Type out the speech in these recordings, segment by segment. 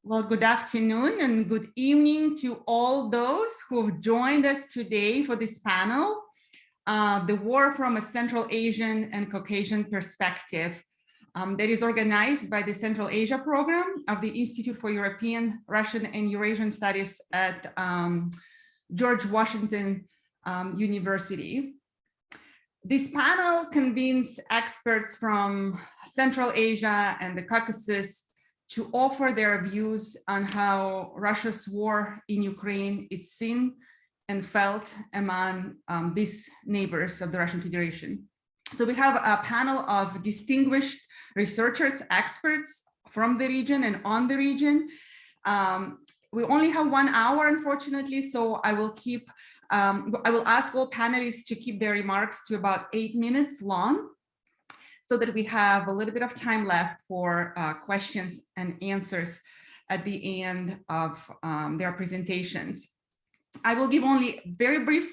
Well, good afternoon and good evening to all those who have joined us today for this panel, The War from a Central Asian and Caucasian Perspective, that is organized by the Central Asia Program of the Institute for European, Russian, and Eurasian Studies at George Washington University. This panel convenes experts from Central Asia and the Caucasus to offer their views on how Russia's war in Ukraine is seen and felt among these neighbors of the Russian Federation. So we have a panel of distinguished researchers, experts from the region and on the region. We only have 1 hour, unfortunately, so I will ask all panelists to keep their remarks to about 8 minutes long, so that we have a little bit of time left for questions and answers at the end of their presentations. I will give only a very brief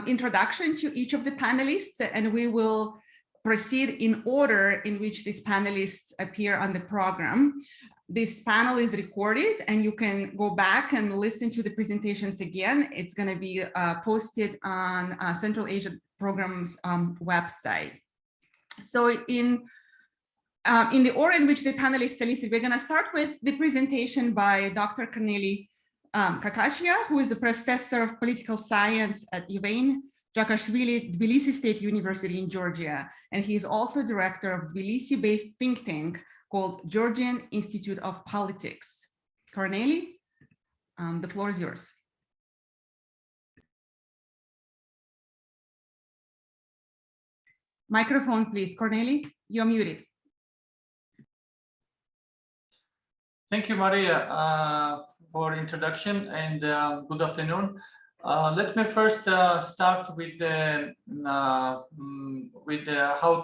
introduction to each of the panelists, and we will proceed in order in which these panelists appear on the program. This panel is recorded and you can go back and listen to the presentations again. It's going to be posted on Central Asia Program's website. So in the order in which the panelists are listed, we're going to start with the presentation by Dr. Kornely Kakachia, who is a professor of political science at Ivane, Javakhishvili, Tbilisi State University in Georgia. And he is also director of Tbilisi-based think tank called Georgian Institute of Politics. Kornely, the floor is yours. Microphone, please. Kornely, you're muted. Thank you, Mariya, for introduction, and good afternoon. Let me first start with how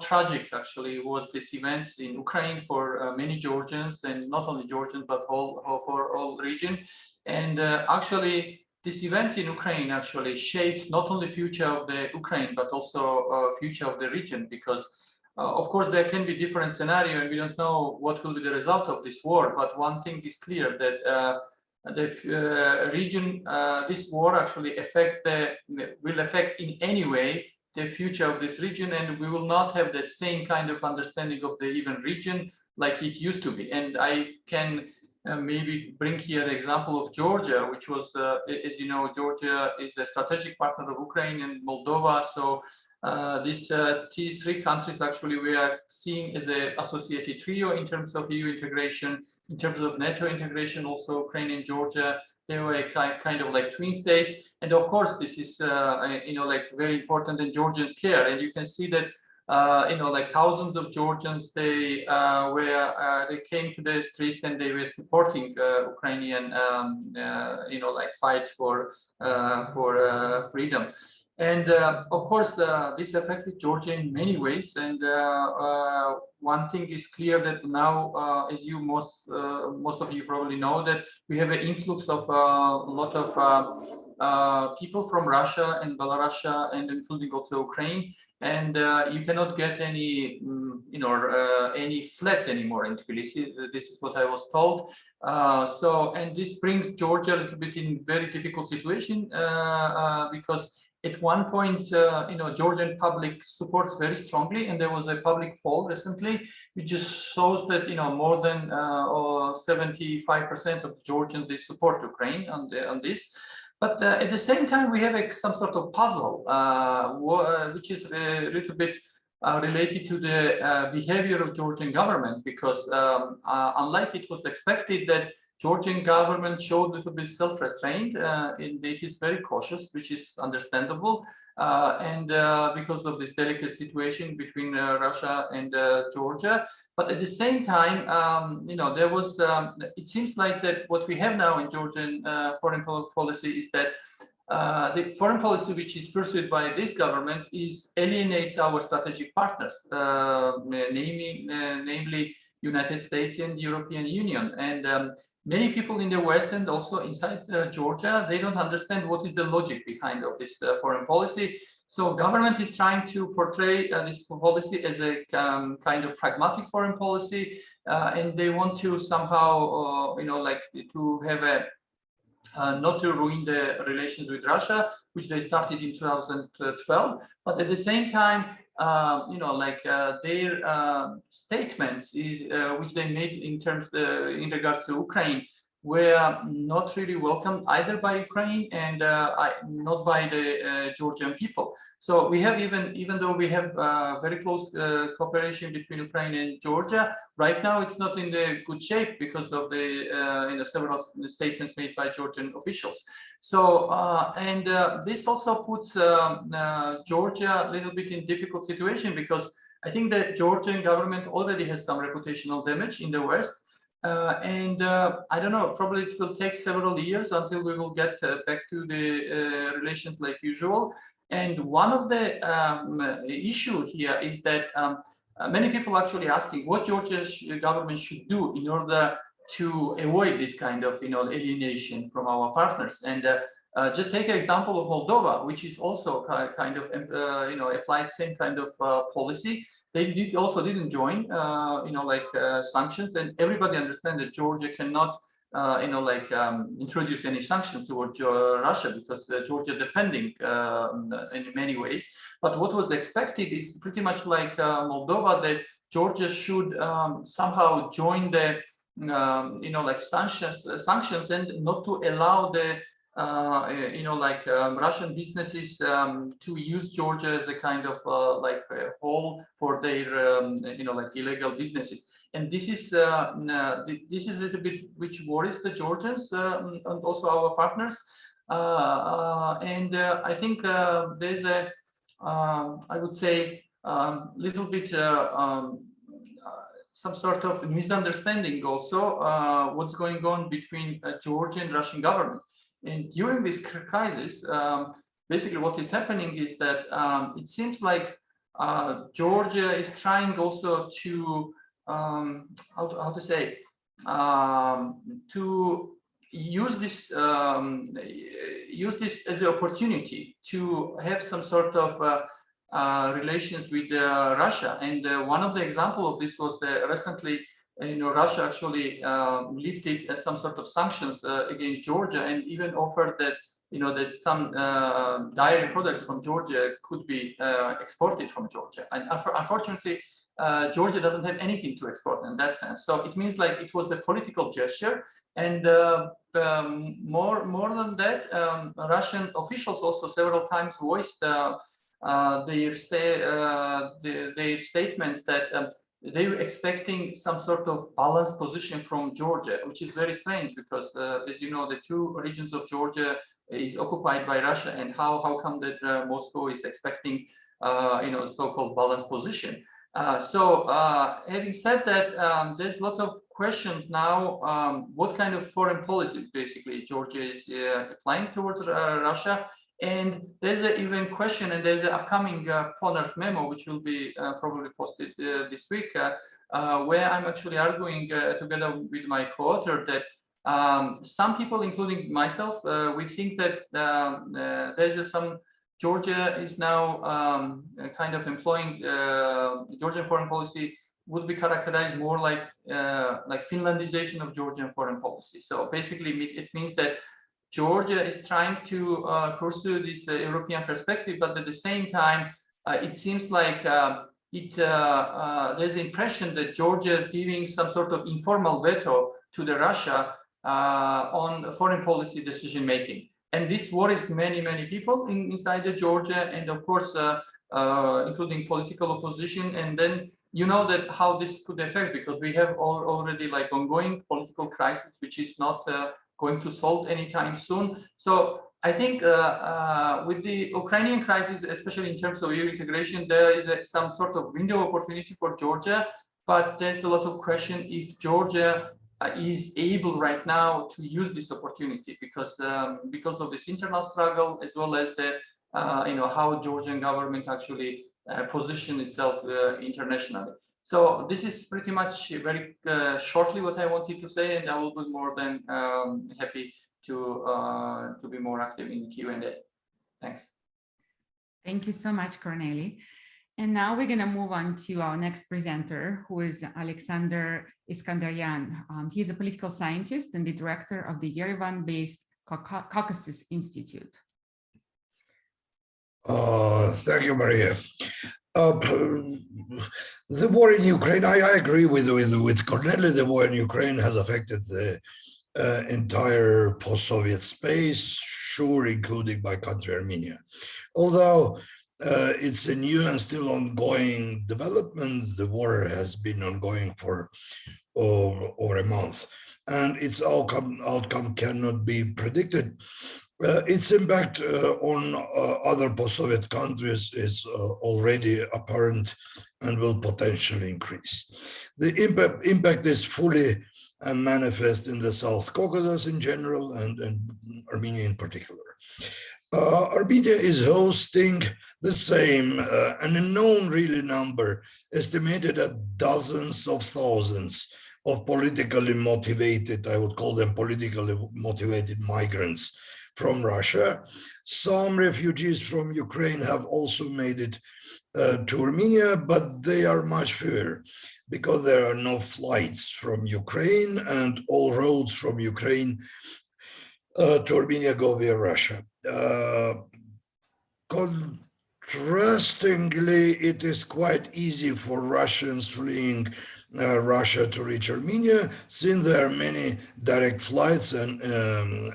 tragic actually was this event in Ukraine for many Georgians, and not only Georgians but for all region. And actually, this event in Ukraine actually shapes not only future of the Ukraine but also future of the region, because of course there can be different scenario and we don't know what will be the result of this war. But one thing is clear, that the region, this war actually will affect in any way the future of this region, and we will not have the same kind of understanding of the even region like it used to be. And I can maybe bring here the example of Georgia, which was, as you know, Georgia is a strategic partner of Ukraine and Moldova. So these three countries actually we are seeing as an associated trio in terms of EU integration, in terms of NATO integration. Also, Ukraine and Georgia, they were kind of like twin states. And of course, this is like very important in Georgians' care. And you can see that like thousands of Georgians, they came to the streets and they were supporting Ukrainian, like fight for freedom. And of course, this affected Georgia in many ways. And one thing is clear, that now, as you most of you probably know, that we have an influx of a lot of people from Russia and Belarus, and including also Ukraine. And you cannot get any, any flats anymore in Tbilisi. This is what I was told. And this brings Georgia a little bit in very difficult situation, because at one point, Georgian public supports very strongly, and there was a public poll recently which just shows that more than 75% of Georgians, they support Ukraine on this. But at the same time, we have some sort of puzzle, which is a little bit related to the behavior of Georgian government, because unlike it was expected, that Georgian government showed a little bit self-restraint, and it is very cautious, which is understandable, and because of this delicate situation between Russia and Georgia. But at the same time, there was, it seems like that what we have now in Georgian foreign policy is that the foreign policy which is pursued by this government alienates our strategic partners, namely United States and the European Union. And many people in the West and also inside Georgia, they don't understand what is the logic behind of this foreign policy. So government is trying to portray this policy as a kind of pragmatic foreign policy, and they want to somehow, like to have a not to ruin the relations with Russia, which they started in 2012. But at the same time, their statements which they made in regards to Ukraine were not really welcomed either by Ukraine and not by the Georgian people. So we have even though we have very close cooperation between Ukraine and Georgia, right now it's not in the good shape because of the several statements made by Georgian officials. So this also puts Georgia a little bit in difficult situation, because I think the Georgian government already has some reputational damage in the West. I don't know, probably it will take several years until we will get back to the relations like usual. And one of the issue here is that many people actually asking what Georgia's government should do in order to avoid this kind of alienation from our partners. And just take an example of Moldova, which is also kind of applied same kind of policy. They didn't join sanctions, and everybody understands that Georgia cannot introduce any sanctions towards Russia, because Georgia depending in many ways. But what was expected is pretty much like Moldova, that Georgia should somehow join the sanctions and not to allow the Russian businesses to use Georgia as a kind of hole for their illegal businesses. And this is a little bit which worries the Georgians and also our partners. I think there's a I would say little bit some sort of misunderstanding also what's going on between Georgia and Russian governments. And during this crisis, basically what is happening is that it seems like Georgia is trying also to how to say to use this as an opportunity to have some sort of relations with Russia. And one of the examples of this was the recently Russia actually lifted some sort of sanctions against Georgia, and even offered that that some dairy products from Georgia could be exported from Georgia. And unfortunately, Georgia doesn't have anything to export in that sense. So it means like it was a political gesture. And more than that, Russian officials also several times voiced their statements that they were expecting some sort of balanced position from Georgia, which is very strange, because as you know, the two regions of Georgia is occupied by Russia, and how come that Moscow is expecting so-called balanced position. Having said that, there's a lot of questions now, what kind of foreign policy basically Georgia is applying towards Russia. And there's an even question, and there's an upcoming Ponar's memo, which will be probably posted this week, where I'm actually arguing together with my co-author that some people, including myself, we think that there's some Georgia is now kind of employing Georgian foreign policy would be characterized more like Finlandization of Georgian foreign policy. So basically, it means that Georgia is trying to pursue this European perspective, but at the same time, it seems like there's the impression that Georgia is giving some sort of informal veto to the Russia on foreign policy decision making. And this worries many people inside the Georgia, and of course, including political opposition. And then you know that how this could affect, because we have already like ongoing political crisis, which is not going to solve anytime soon. So I think with the Ukrainian crisis, especially in terms of EU integration, there is some sort of window opportunity for Georgia, but there's a lot of question if Georgia is able right now to use this opportunity, because of this internal struggle, as well as the how Georgian government actually position itself internationally. So this is pretty much very shortly what I wanted to say, and I will be more than happy to be more active in Q&A. Thanks. Thank you so much, Kornely. And now we're going to move on to our next presenter, who is Alexander Iskandaryan. He's a political scientist and the director of the Yerevan-based Caucasus Institute. Thank you, Mariya. The war in Ukraine, I agree with Kornely. The war in Ukraine has affected the entire post-Soviet space, sure, including my country, Armenia. Although it's a new and still ongoing development, the war has been ongoing for over a month, and its outcome cannot be predicted. Its impact on other post-Soviet countries is already apparent and will potentially increase. The impact is fully manifest in the South Caucasus in general and Armenia in particular. Armenia is hosting the same, an unknown really number, estimated at dozens of thousands of politically motivated, I would call them politically motivated migrants from Russia. Some refugees from Ukraine have also made it to Armenia, but they are much fewer because there are no flights from Ukraine and all roads from Ukraine to Armenia go via Russia. Contrastingly, it is quite easy for Russians fleeing Russia to reach Armenia, since there are many direct flights and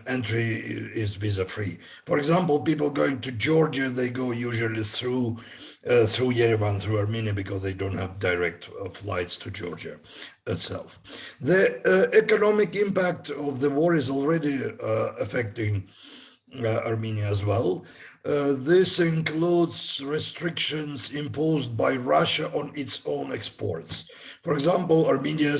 entry is visa-free. For example, people going to Georgia, they go usually through Yerevan, through Armenia, because they don't have direct flights to Georgia itself. The economic impact of the war is already affecting Armenia as well. This includes restrictions imposed by Russia on its own exports. For example, Armenia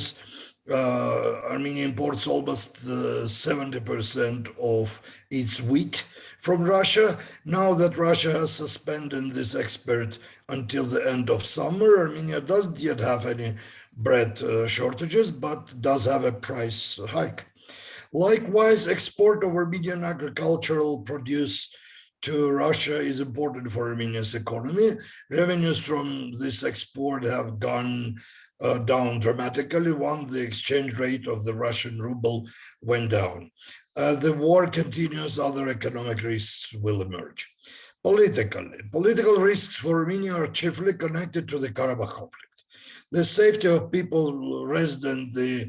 imports almost 70% of its wheat from Russia. Now that Russia has suspended this export until the end of summer, Armenia doesn't yet have any bread shortages, but does have a price hike. Likewise, export of Armenian agricultural produce to Russia is important for Armenia's economy. Revenues from this export have gone down dramatically once the exchange rate of the Russian ruble went down. The war continues, other economic risks will emerge. Political risks for Armenia are chiefly connected to the Karabakh conflict. The safety of people resident in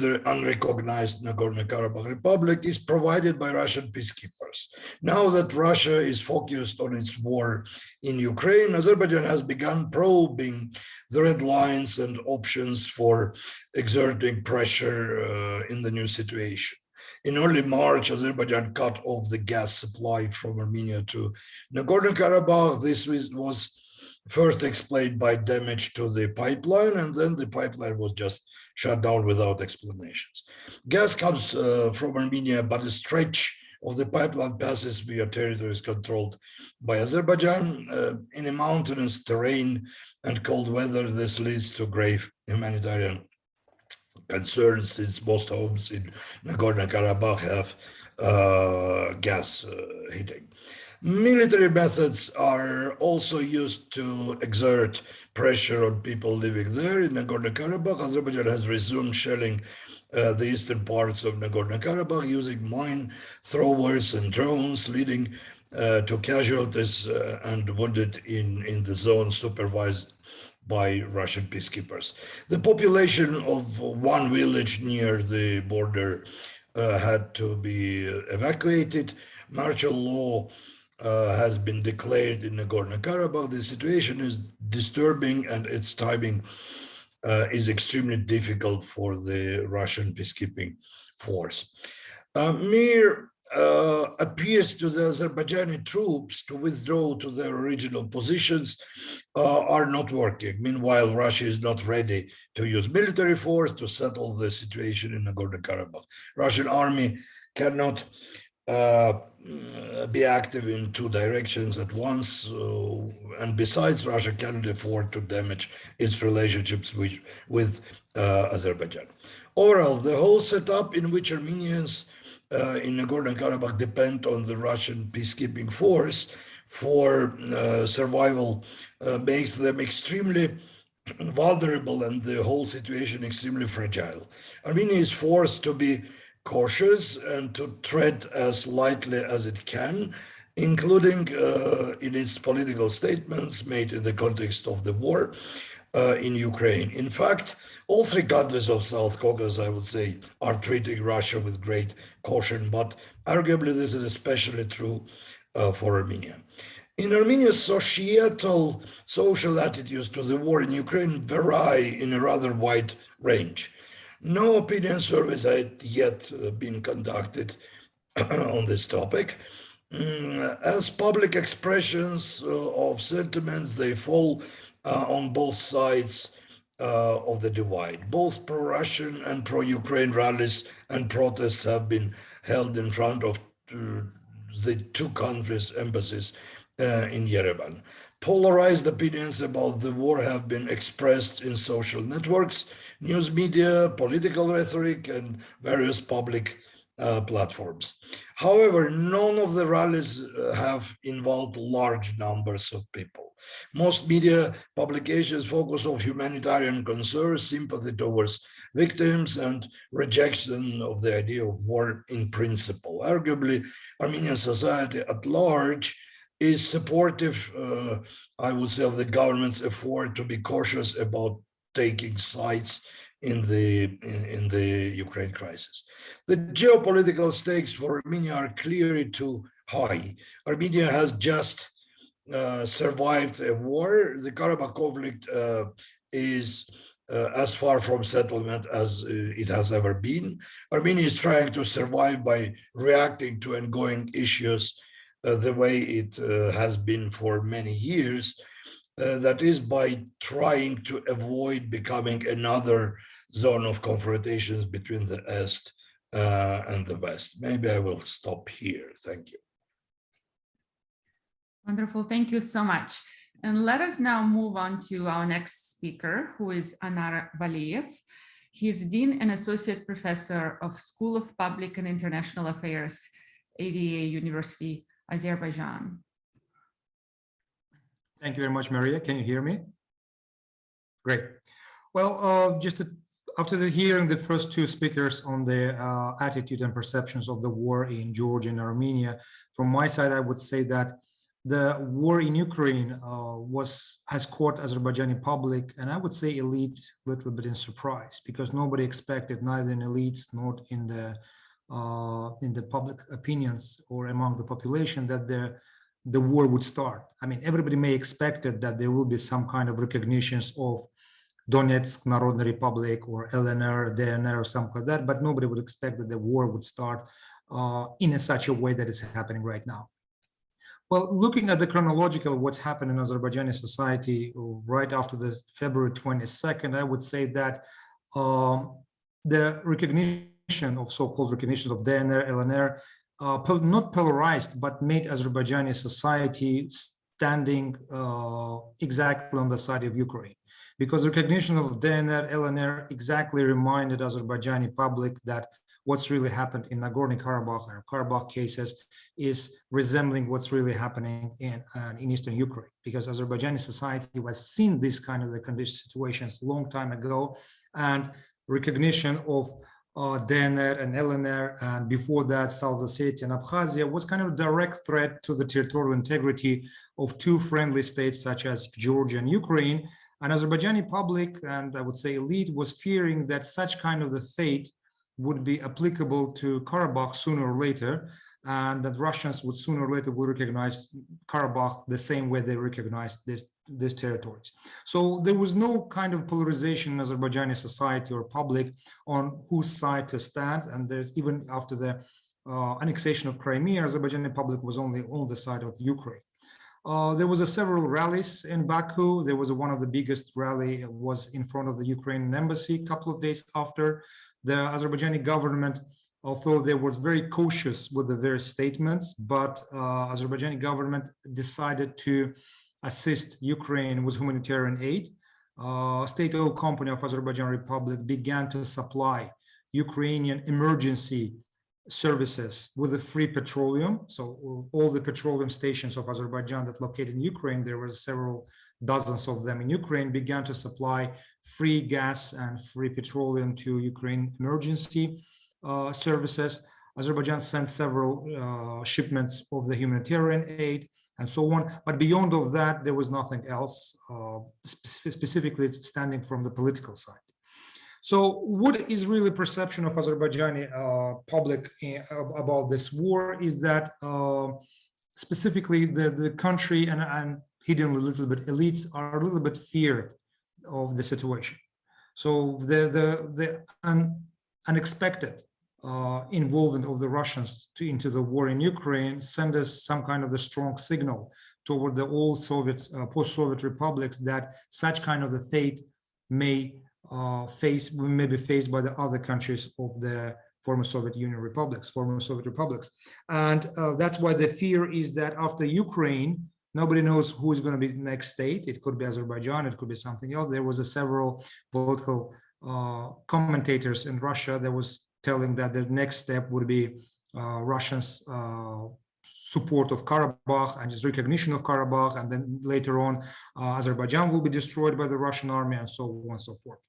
the unrecognized Nagorno-Karabakh Republic is provided by Russian peacekeepers. Now that Russia is focused on its war in Ukraine, Azerbaijan has begun probing the red lines and options for exerting pressure in the new situation. In early March, Azerbaijan cut off the gas supply from Armenia to Nagorno-Karabakh. This was first explained by damage to the pipeline, and then the pipeline was just shut down without explanations. Gas comes from Armenia, but a stretch of the pipeline passes via territories controlled by Azerbaijan. In a mountainous terrain and cold weather, this leads to grave humanitarian concerns, since most homes in Nagorno-Karabakh have gas heating. Military methods are also used to exert pressure on people living there. In Nagorno-Karabakh, Azerbaijan has resumed shelling the eastern parts of Nagorno-Karabakh using mine throwers and drones, leading to casualties and wounded in the zone supervised by Russian peacekeepers. The population of one village near the border had to be evacuated. Martial law has been declared in Nagorno-Karabakh. The situation is disturbing, and its timing is extremely difficult for the Russian peacekeeping force. Mere appeals to the Azerbaijani troops to withdraw to their original positions are not working. Meanwhile, Russia is not ready to use military force to settle the situation in Nagorno-Karabakh. Russian army cannot be active in two directions at once, and besides, Russia cannot afford to damage its relationships with Azerbaijan. Overall, the whole setup in which Armenians in Nagorno-Karabakh depend on the Russian peacekeeping force for survival makes them extremely vulnerable and the whole situation extremely fragile. Armenia is forced to be cautious and to tread as lightly as it can, including in its political statements made in the context of the war in Ukraine. In fact, all three countries of South Caucasus, I would say, are treating Russia with great caution, but arguably this is especially true for Armenia. In Armenia, societal social attitudes to the war in Ukraine vary in a rather wide range. No opinion surveys had yet been conducted on this topic. As public expressions of sentiments, they fall on both sides of the divide. Both pro-Russian and pro-Ukraine rallies and protests have been held in front of the two countries' embassies in Yerevan. Polarized opinions about the war have been expressed in social networks, news media, political rhetoric, and various public platforms. However, none of the rallies have involved large numbers of people. Most media publications focus on humanitarian concerns, sympathy towards victims, and rejection of the idea of war in principle. Arguably, Armenian society at large is supportive, I would say, of the government's effort to be cautious about taking sides in the Ukraine crisis. The geopolitical stakes for Armenia are clearly too high. Armenia has just survived a war. The Karabakh conflict is as far from settlement as it has ever been. Armenia is trying to survive by reacting to ongoing issues the way it has been for many years. That is by trying to avoid becoming another zone of confrontations between the East and the West. Maybe I will stop here. Thank you. Wonderful. Thank you so much. And let us now move on to our next speaker, who is Anar Valiyev. He is Dean and Associate Professor of School of Public and International Affairs, ADA University, Azerbaijan. Thank you very much, Mariya. Can you hear me? Great. Well, after hearing the first two speakers on the attitude and perceptions of the war in Georgia and Armenia, from my side, I would say that the war in Ukraine has caught Azerbaijani public, and I would say elite, a little bit in surprise, because nobody expected, neither in elites nor in the public opinions or among the population, that the war would start. I mean, everybody may expected that there will be some kind of recognitions of Donetsk Narodny Republic or LNR, DNR, or something like that, but nobody would expect that the war would start in such a way that is happening right now. Well, looking at the chronological what's happened in Azerbaijani society right after the February 22nd, I would say that the recognition of so-called recognition of DNR, LNR, not polarized, but made Azerbaijani society standing exactly on the side of Ukraine. Because recognition of DNR, LNR exactly reminded Azerbaijani public that what's really happened in Nagorno-Karabakh or Karabakh cases is resembling what's really happening in Eastern Ukraine. Because Azerbaijani society has seen this kind of the situations a long time ago, and recognition of DNR and LNR, and before that South Ossetia and Abkhazia, was kind of a direct threat to the territorial integrity of two friendly states such as Georgia and Ukraine. And Azerbaijani public, and I would say elite, was fearing that such kind of the fate would be applicable to Karabakh sooner or later, and that Russians would sooner or later would recognize Karabakh the same way they recognized these territories. So there was no kind of polarization in Azerbaijani society or public on whose side to stand. And there's even after the annexation of Crimea, Azerbaijani public was only on the side of Ukraine. There was several rallies in Baku. There was one of the biggest rally was in front of the Ukrainian embassy a couple of days after. The Azerbaijani government, although they were very cautious with the various statements, but Azerbaijani government decided to assist Ukraine with humanitarian aid. State-owned company of Azerbaijan Republic began to supply Ukrainian emergency services with the free petroleum. So all the petroleum stations of Azerbaijan that located in Ukraine, there were several dozens of them in Ukraine, began to supply free gas and free petroleum to Ukraine emergency services. Azerbaijan sent several shipments of the humanitarian aid and so on. But beyond of that, there was nothing else specifically standing from the political side. So what is really perception of Azerbaijani public about this war is that specifically the country and hidden a little bit elites are a little bit feared of the situation. So the unexpected involvement of the Russians into the war in Ukraine send us some kind of the strong signal toward the old Soviet, post-Soviet republics that such kind of the fate may be faced by the other countries of the former Soviet Union republics, and that's why the fear is that after Ukraine, nobody knows who is going to be the next state. It could be Azerbaijan, it could be something else. There was several political commentators in Russia that was telling that the next step would be Russia's support of Karabakh and just recognition of Karabakh, and then later on Azerbaijan will be destroyed by the Russian army, and so on and so forth.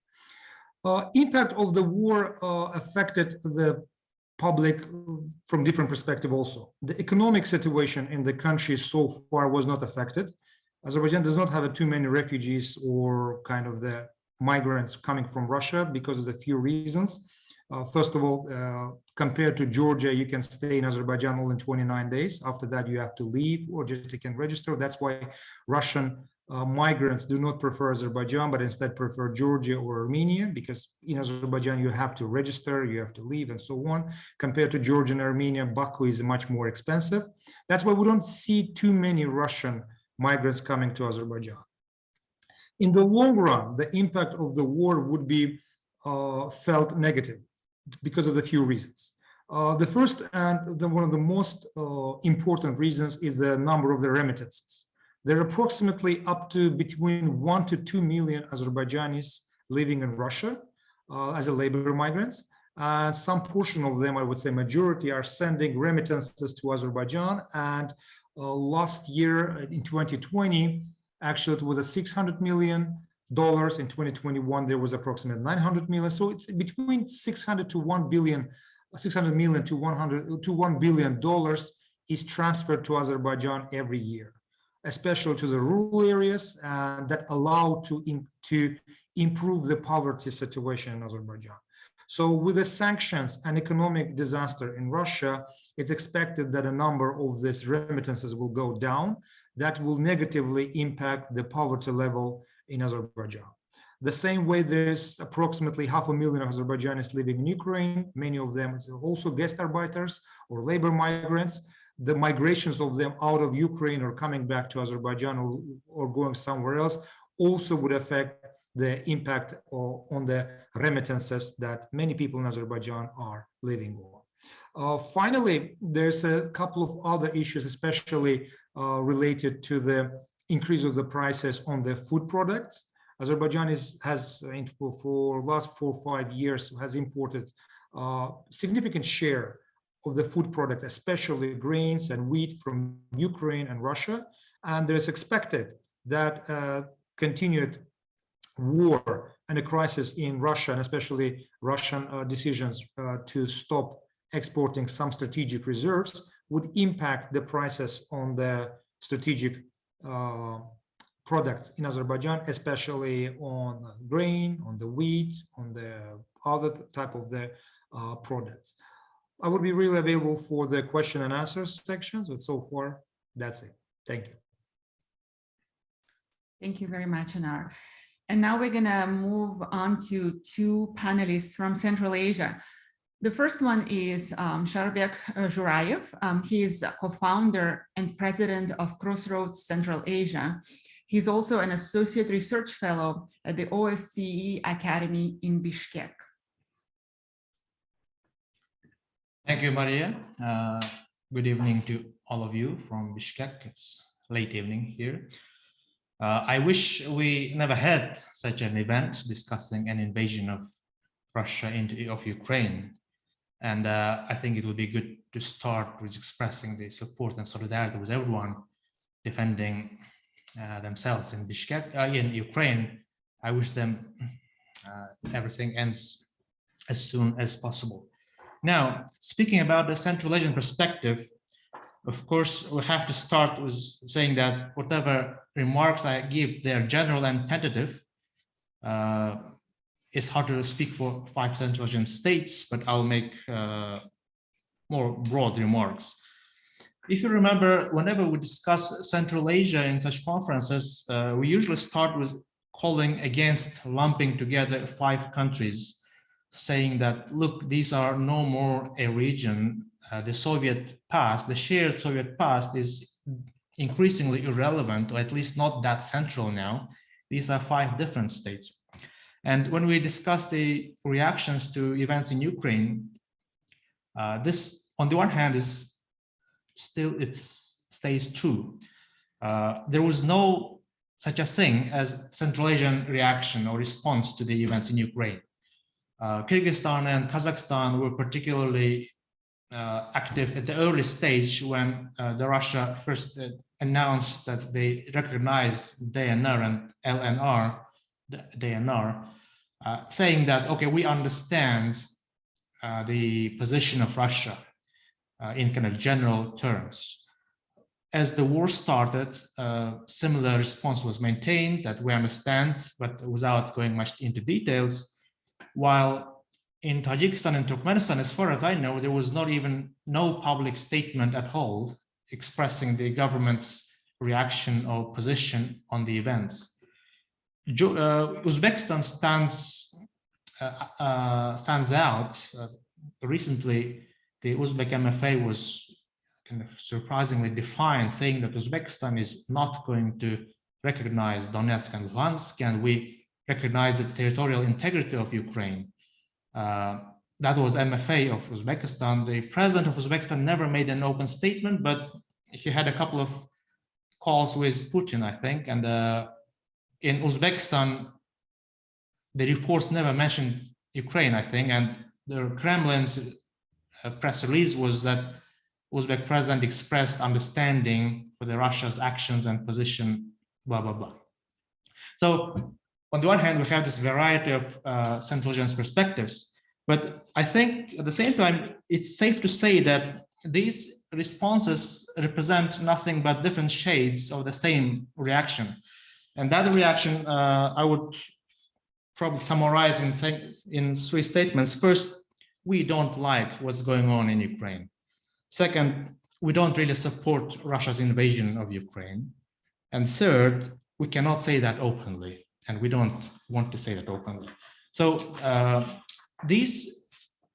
Impact of the war affected the public from different perspective also. The economic situation in the country so far was not affected. Azerbaijan does not have too many refugees or kind of the migrants coming from Russia because of the few reasons. First of all, compared to Georgia, you can stay in Azerbaijan only 29 days. After that, you have to leave or just you can register. That's why Russian migrants do not prefer Azerbaijan, but instead prefer Georgia or Armenia, because in Azerbaijan, you have to register, you have to leave, and so on. Compared to Georgia and Armenia, Baku is much more expensive. That's why we don't see too many Russian migrants coming to Azerbaijan. In the long run, the impact of the war would be felt negative because of the few reasons. The first and one of the most important reasons is the number of the remittances. There are approximately up to between 1 to 2 million Azerbaijanis living in Russia as a labor migrants. Some portion of them, I would say majority, are sending remittances to Azerbaijan. And last year in 2020, actually it was a $600 million. In 2021, there was approximately 900 million. So it's between 600 to 1 billion, 600 million to $1 billion is transferred to Azerbaijan every year, especially to the rural areas that allow to improve the poverty situation in Azerbaijan. So with the sanctions and economic disaster in Russia, it's expected that a number of these remittances will go down. That will negatively impact the poverty level in Azerbaijan. The same way there's approximately 500,000 Azerbaijanis living in Ukraine, many of them are also gastarbeiters or labor migrants. The migrations of them out of Ukraine or coming back to Azerbaijan or going somewhere else also would affect the impact on the remittances that many people in Azerbaijan are living on. Finally, there's a couple of other issues, especially related to the increase of the prices on the food products. Azerbaijan has for last 4 or 5 years has imported significant share of the food product, especially grains and wheat from Ukraine and Russia. And there's expected that continued war and a crisis in Russia, and especially Russian decisions to stop exporting some strategic reserves would impact the prices on the strategic products in Azerbaijan, especially on grain, on the wheat, on the other type of the products. I would be really available for the question and answer sections, but so far, that's it. Thank you. Thank you very much, Anar. And now we're gonna move on to 2 panelists from Central Asia. The first one is Shairbek Juraev. He is a co-founder and president of Crossroads Central Asia. He's also an associate research fellow at the OSCE Academy in Bishkek. Thank you, Mariya. Good evening to all of you from Bishkek. It's late evening here. I wish we never had such an event discussing an invasion of Russia of Ukraine. And I think it would be good to start with expressing the support and solidarity with everyone defending themselves in Bishkek, in Ukraine. I wish them everything ends as soon as possible. Now, speaking about the Central Asian perspective, of course, we have to start with saying that whatever remarks I give, they are general and tentative. It's hard to speak for 5 Central Asian states, but I'll make more broad remarks. If you remember, whenever we discuss Central Asia in such conferences, we usually start with calling against lumping together 5 countries, saying that, look, these are no more a region. The Soviet past, the shared Soviet past is increasingly irrelevant, or at least not that central now. These are 5 different states. And when we discuss the reactions to events in Ukraine, this, on the one hand, is still, it stays true. There was no such a thing as Central Asian reaction or response to the events in Ukraine. Kyrgyzstan and Kazakhstan were particularly active at the early stage when the Russia first announced that they recognize DNR and LNR, DNR, saying that, okay, we understand the position of Russia in kind of general terms. As the war started, similar response was maintained, that we understand, but without going much into details. While in Tajikistan and Turkmenistan, as far as I know, there was not even no public statement at all expressing the government's reaction or position on the events. Uzbekistan stands out. Recently, the Uzbek MFA was kind of surprisingly defiant, saying that Uzbekistan is not going to recognize Donetsk and Luhansk, and we recognize the territorial integrity of Ukraine. That was MFA of Uzbekistan. The president of Uzbekistan never made an open statement, but he had a couple of calls with Putin, I think. And in Uzbekistan, the reports never mentioned Ukraine, I think. And the Kremlin's press release was that Uzbek president expressed understanding for the Russia's actions and position, blah, blah, blah. So on the one hand, we have this variety of Central Asian perspectives, but I think at the same time, it's safe to say that these responses represent nothing but different shades of the same reaction. And that reaction, I would probably summarize in 3 statements. First, we don't like what's going on in Ukraine. Second, we don't really support Russia's invasion of Ukraine. And third, we cannot say that openly. And we don't want to say that openly. So these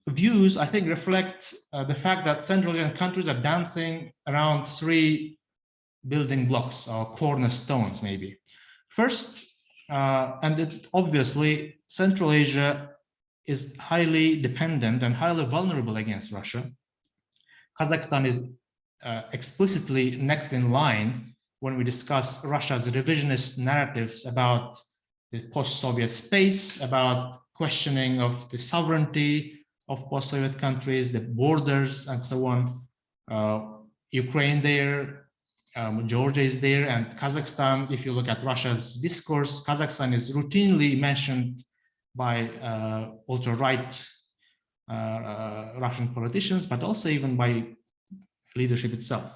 views, I think, reflect the fact that Central Asian countries are dancing around 3 building blocks or cornerstones, maybe. First, and obviously, Central Asia is highly dependent and highly vulnerable against Russia. Kazakhstan is explicitly next in line when we discuss Russia's revisionist narratives about the post-Soviet space, about questioning of the sovereignty of post-Soviet countries, the borders, and so on. Ukraine there, Georgia is there, and Kazakhstan, if you look at Russia's discourse, Kazakhstan is routinely mentioned by ultra-right Russian politicians, but also even by leadership itself.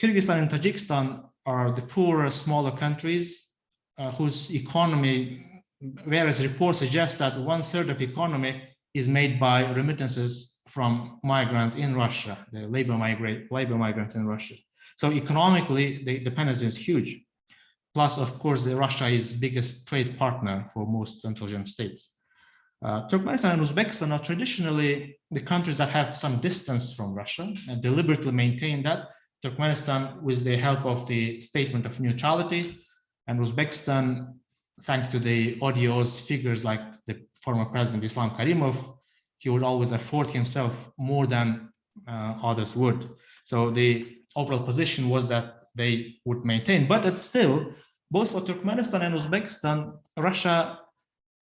Kyrgyzstan and Tajikistan are the poorer, smaller countries whose economy, various reports suggest that 1/3 of economy is made by remittances from migrants in Russia, the labor migrants in Russia. So economically, the dependency is huge. Plus, of course, Russia is biggest trade partner for most Central Asian states. Turkmenistan and Uzbekistan are traditionally the countries that have some distance from Russia and deliberately maintain that. Turkmenistan with the help of the statement of neutrality, and Uzbekistan, thanks to the odious figures like the former president Islam Karimov, he would always afford himself more than others would. So the overall position was that they would maintain, but it's still, both for Turkmenistan and Uzbekistan, Russia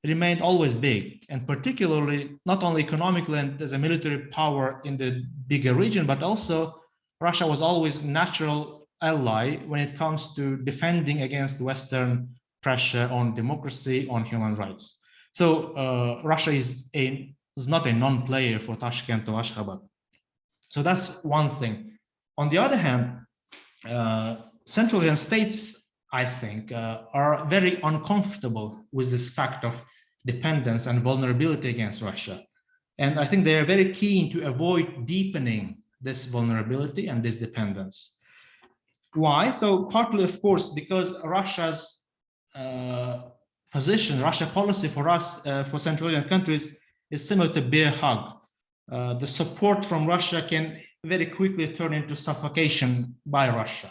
remained always big, and particularly not only economically and as a military power in the bigger region, but also Russia was always a natural ally when it comes to defending against Western pressure on democracy, on human rights. So Russia is not a non-player for Tashkent or Ashgabat. So that's one thing. On the other hand, Central Asian states, I think, are very uncomfortable with this fact of dependence and vulnerability against Russia. And I think they are very keen to avoid deepening this vulnerability and this dependence. Why? So partly, of course, because Russia's position, Russia policy for us, for Central Asian countries, is similar to bear hug. The support from Russia can very quickly turn into suffocation by Russia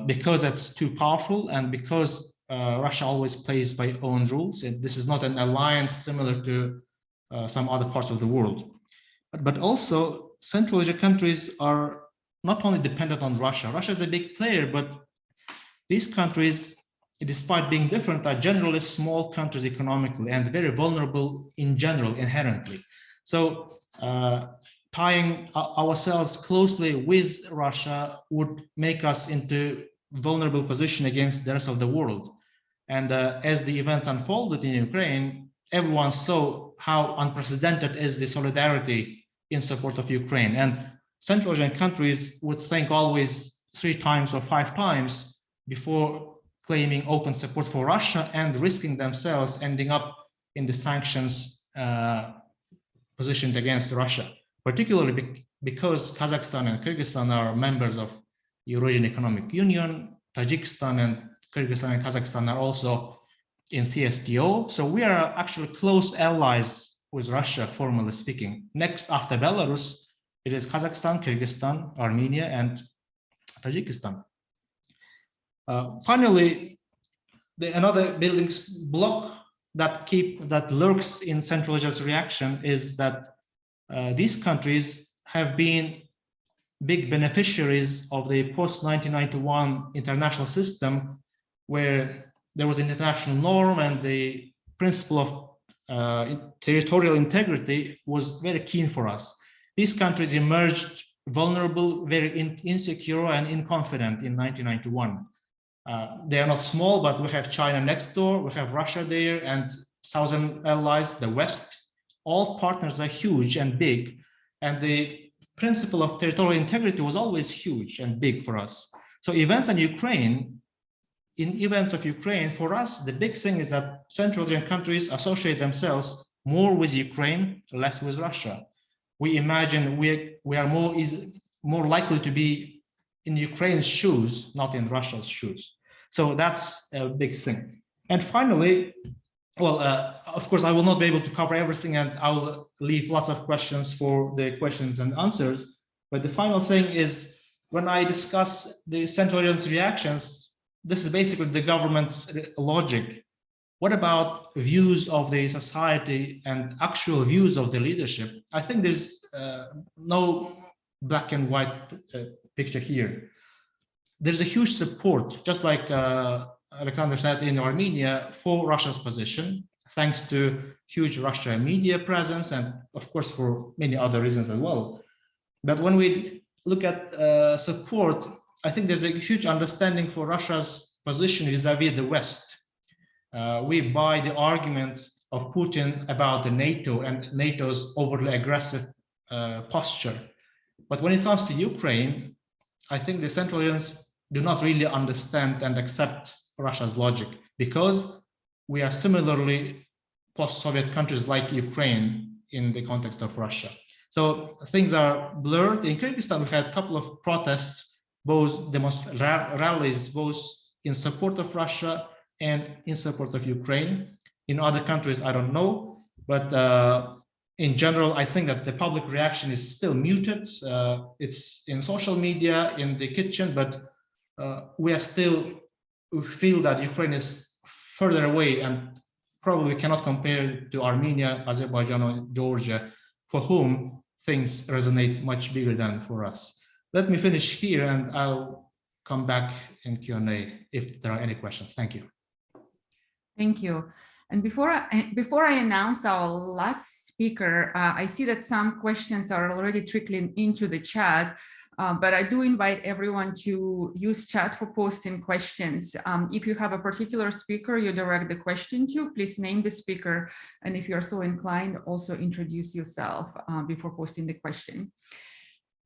because it's too powerful and because Russia always plays by own rules. And this is not an alliance similar to some other parts of the world. But also, Central Asian countries are not only dependent on Russia. Russia is a big player, but these countries, despite being different, are generally small countries economically and very vulnerable in general, inherently. So tying ourselves closely with Russia would make us into vulnerable position against the rest of the world. And as the events unfolded in Ukraine, everyone saw how unprecedented is the solidarity in support of Ukraine. And Central Asian countries would think always 3 times or 5 times before claiming open support for Russia and risking themselves ending up in the sanctions positioned against Russia, particularly because Kazakhstan and Kyrgyzstan are members of Eurasian Economic Union. Tajikistan and Kyrgyzstan and Kazakhstan are also in CSTO. So we are actually close allies with Russia, formally speaking. Next after Belarus, it is Kazakhstan, Kyrgyzstan, Armenia, and Tajikistan. Finally, another building block that lurks in Central Asia's reaction is that these countries have been big beneficiaries of the post-1991 international system, where there was an international norm and the principle of territorial integrity was very keen for us. These countries emerged vulnerable, very insecure and inconfident in 1991. They are not small, but we have China next door, we have Russia there, and southern allies, the West. All partners are huge and big, and the principle of territorial integrity was always huge and big for us. So events in Ukraine, for us, the big thing is that Central Asian countries associate themselves more with Ukraine, less with Russia. We imagine we are more likely to be in Ukraine's shoes, not in Russia's shoes. So that's a big thing. And finally, well, of course, I will not be able to cover everything, and I will leave lots of questions for the questions and answers. But the final thing is, when I discuss the Central Asian reactions, this is basically the government's logic. What about views of the society and actual views of the leadership? I think there's no black and white picture here. There's a huge support, just like Alexander said, in Armenia for Russia's position, thanks to huge Russian media presence and, of course, for many other reasons as well. But when we look at support, I think there's a huge understanding for Russia's position vis-a-vis the West. We buy the arguments of Putin about the NATO and NATO's overly aggressive posture. But when it comes to Ukraine, I think the Central Asians do not really understand and accept Russia's logic, because we are similarly post-Soviet countries like Ukraine in the context of Russia. So things are blurred. In Kyrgyzstan, we had a couple of protests, both rallies, both in support of Russia and in support of Ukraine. In other countries, I don't know, but in general, I think that the public reaction is still muted. It's in social media, in the kitchen, but we feel that Ukraine is further away and probably cannot compare to Armenia, Azerbaijan, or Georgia, for whom things resonate much bigger than for us. Let me finish here, and I'll come back in Q&A if there are any questions. Thank you. Thank you. And before I announce our last speaker, I see that some questions are already trickling into the chat, but I do invite everyone to use chat for posting questions. If you have a particular speaker you direct the question to, please name the speaker. And if you're so inclined, also introduce yourself before posting the question.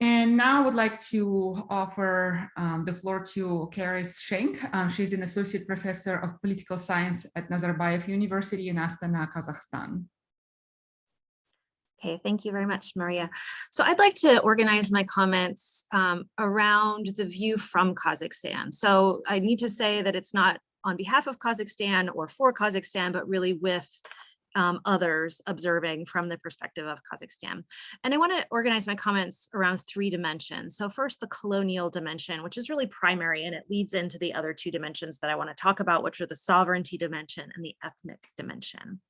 And now I would like to offer the floor to Karis Schenk. She's an associate professor of political science at Nazarbayev University in Astana, Kazakhstan. Okay, thank you very much, Mariya. So I'd like to organize my comments around the view from Kazakhstan. So I need to say that it's not on behalf of Kazakhstan or for Kazakhstan, but really with others observing from the perspective of Kazakhstan. And I want to organize my comments around 3 dimensions. So first, the colonial dimension, which is really primary, and it leads into the other 2 dimensions that I want to talk about, which are the sovereignty dimension and the ethnic dimension.